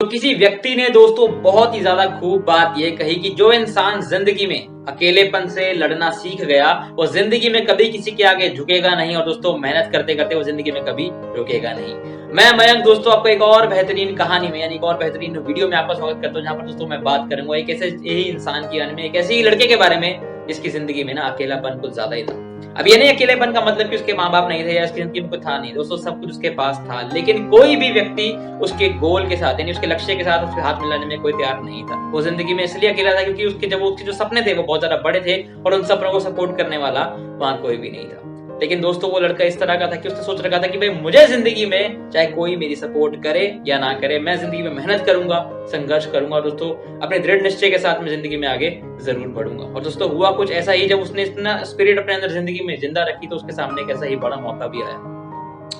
तो किसी व्यक्ति ने दोस्तों बहुत ही ज्यादा खूब बात ये कही कि जो इंसान जिंदगी में अकेलेपन से लड़ना सीख गया वो जिंदगी में कभी किसी के आगे झुकेगा नहीं और दोस्तों मेहनत करते करते वो जिंदगी में कभी रुकेगा नहीं। मैं मयंक दोस्तों आपको एक और बेहतरीन कहानी में यानी एक और बेहतरीन वीडियो में आपका स्वागत करता हूँ जहाँ पर दोस्तों मैं बात करूंगा एक ऐसे यही इंसान की में एक ऐसे ही लड़के के बारे में जिसकी जिंदगी में ना अकेलापन कुछ ज्यादा ही था। अब ये नहीं अकेलेपन का मतलब कि उसके माँ बाप नहीं थे या उसकी जिंदगी में कुछ था नहीं, दोस्तों सब कुछ उसके पास था, लेकिन कोई भी व्यक्ति उसके गोल के साथ यानी उसके लक्ष्य के साथ उसके हाथ मिलाने में कोई तैयार नहीं था। वो जिंदगी में इसलिए अकेला था क्योंकि उसके जो सपने थे वो बहुत ज्यादा बड़े थे और उन सपनों को सपोर्ट करने वाला वहां कोई भी नहीं था। लेकिन दोस्तों वो लड़का इस तरह का था कि उसने सोच रखा था कि भाई मुझे जिंदगी में चाहे कोई मेरी सपोर्ट करे या ना करे, मैं जिंदगी में मेहनत करूंगा, संघर्ष करूंगा और दोस्तों अपने दृढ़ निश्चय के साथ मैं जिंदगी में आगे जरूर बढ़ूंगा। और दोस्तों हुआ कुछ ऐसा ही, जब उसने इतना स्पिरिट अपने अंदर जिंदगी में जिंदा रखी तो उसके सामने एक ऐसा ही बड़ा मौका भी आया।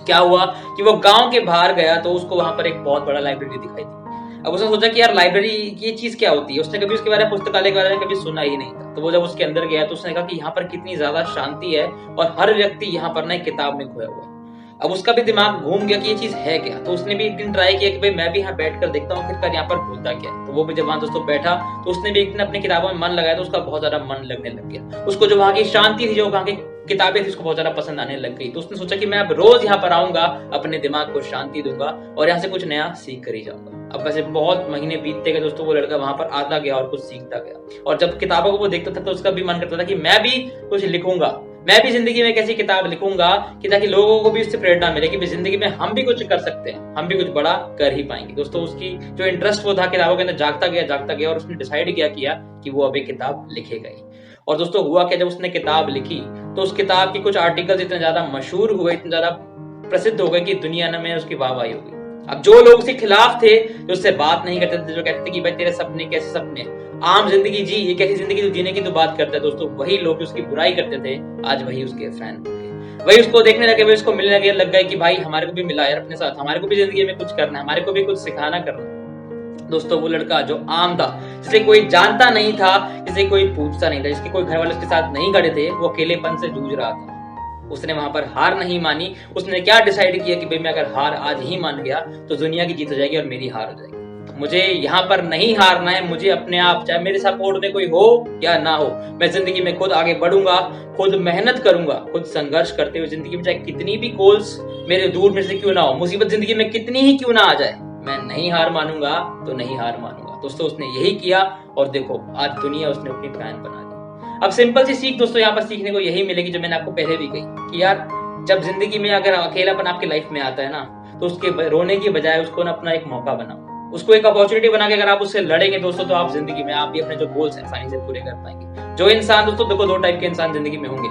क्या हुआ कि वो गांव के बाहर गया तो उसको वहां पर एक बहुत बड़ा लाइब्रेरी दिखाई दी। अब उसने सोचा कि यार लाइब्रेरी ये चीज क्या होती है, उसने कभी उसके बारे में पुस्तकालय के बारे में कभी सुना ही नहीं था। तो वो जब उसके अंदर गया तो उसने कहा कि यहाँ पर कितनी ज्यादा शांति है और हर व्यक्ति यहाँ पर ना एक किताब में खोया हुआ है। अब उसका भी दिमाग घूम गया कि ये चीज है क्या, तो उसने भी एक दिन ट्राई किया कि भाई मैं भी यहाँ बैठ कर देखता हूँ आखिरकार यहाँ पर होता क्या है। तो वो भी जब वहां दोस्तों बैठा तो उसने भी एक दिन अपनी किताबों में मन लगाया तो उसका बहुत ज्यादा मन लगने लग गया। उसको जो वहां की शांति थी, जो वहां की किताबें थी, उसको बहुत ज्यादा पसंद आने लग गई। तो उसने सोचा कि मैं अब रोज यहाँ पर आऊंगा, अपने दिमाग को शांति दूंगा और यहाँ से कुछ नया सीख कर ही जाऊंगा। अब वैसे बहुत महीने बीतते गए दोस्तों, वो लड़का वहां पर आता गया और कुछ सीखता गया और जब किताबों को वो देखता था तो उसका भी मन करता था कि मैं भी कुछ लिखूंगा, मैं भी जिंदगी में एक ऐसी किताब लिखूंगा कि ताकि लोगों को भी इससे प्रेरणा मिले कि जिंदगी में हम भी कुछ कर सकते हैं, हम भी कुछ बड़ा कर ही पाएंगे। दोस्तों उसकी जो इंटरेस्ट वो था किताबों के अंदर जागता गया और उसने डिसाइड किया कि वो अब एक किताब लिखेगा ही। और दोस्तों हुआ क्या, जब उसने किताब लिखी तो उस किताब के कुछ आर्टिकल्स इतने ज्यादा मशहूर हुए, इतने ज्यादा प्रसिद्ध हो गए कि दुनिया में उसकी वाहवाही हो गई। अब जो लोग उसके खिलाफ थे, जो उससे बात नहीं करते थे, जो कहते थे कि भाई तेरे सपने कैसे सपने, आम जिंदगी जी, ये कैसी जिंदगी तू जीने की तो बात करता है, दोस्तों वही लोग उसकी बुराई करते थे आज वही उसके फैन हो गए, वही उसको देखने लगे, वही उसको मिलने लग गए कि भाई हमारे को भी मिला यार अपने साथ, हमारे को भी जिंदगी में कुछ करना है, हमारे को भी कुछ सिखाना करना। दोस्तों वो लड़का जो आम था, जिसे कोई जानता नहीं था, जिसे कोई पूछता नहीं था, जिसके कोई घर वाले उसके साथ नहीं खड़े थे, वो अकेलेपन से जूझ रहा था। उसने वहां पर हार नहीं मानी। उसने क्या डिसाइड किया कि भाई मैं अगर हार आज ही मान गया तो दुनिया की जीत हो जाएगी और मेरी हार हो जाएगी। मुझे यहाँ पर नहीं हारना है, मुझे अपने आप, चाहे मेरे सपोर्ट में कोई हो या ना हो, मैं जिंदगी में खुद आगे बढ़ूंगा, खुद मेहनत करूंगा, खुद संघर्ष करते हुए जिंदगी में चाहे कितनी भी गोल्स मेरे दूर में से क्यों ना हो, मुसीबत जिंदगी में कितनी ही क्यों ना आ जाए, मैं नहीं हार मानूंगा तो नहीं हार मानूंगा। दोस्तों उसने यही किया और देखो आज दुनिया उसने अपनी फैन बना दी। अब सिंपल सी सीख दोस्तों यहाँ पर सीखने को यही मिलेगी जो मैंने आपको पहले भी कही कि यार जब जिंदगी में अगर अकेलापन आपकी लाइफ में आता है ना तो उसके रोने की बजाय उसको ना अपना एक मौका बनाओ, उसको एक अपॉर्चुनिटी बना के अगर आप उससे लड़ेंगे दोस्तों तो आप जिंदगी में आप भी अपने जो गोल्स हैं आसानी से पूरे कर पाएंगे। जो इंसान दोस्तों देखो दो टाइप के इंसान जिंदगी में होंगे,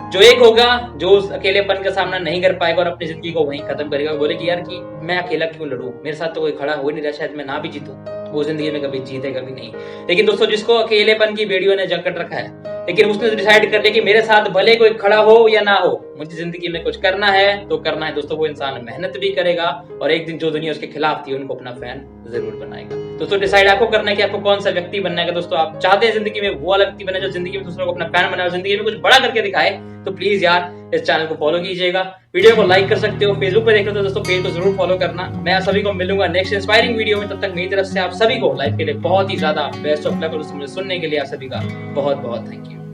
जो एक होगा जो उस अकेलेपन का सामना नहीं कर पाएगा और अपनी जिंदगी को वहीं खत्म करेगा, बोले कि यार कि मैं अकेला क्यों लड़ूं, मेरे साथ तो कोई खड़ा हो नहीं रहा, शायद मैं ना भी जीतूं, वो जिंदगी में कभी जीते कभी नहीं। लेकिन दोस्तों जिसको अकेलेपन की बेड़ियों ने जकड़ रखा है, लेकिन उसने डिसाइड कर लिया कि मेरे साथ भले कोई खड़ा हो या ना हो, मुझे जिंदगी में कुछ करना है तो करना है, दोस्तों वो इंसान मेहनत भी करेगा और एक दिन जो दुनिया उसके खिलाफ थी उनको अपना फैन जरूर बनाएगा। दोस्तों डिसाइड आपको करना है कि आपको कौन सा व्यक्ति बनना है। दोस्तों आप चाहते हैं जिंदगी में वो वाला व्यक्ति बने जो जिंदगी में दूसरों को अपना फैन बनाए, जिंदगी में कुछ बड़ा करके दिखाए, तो प्लीज यार इस चैनल को फॉलो कीजिएगा, वीडियो को लाइक कर सकते हो, फेसबुक पे देख रहे हो तो दोस्तों पेज को जरूर फॉलो करना। मैं आप सभी को मिलूंगा नेक्स्ट इंस्पायरिंग वीडियो में, तब तक मेरी तरफ से आप सभी को लाइफ के लिए बहुत ही ज्यादा बेस्ट ऑफ लक और सुनने के लिए आप सभी का बहुत बहुत थैंक यू।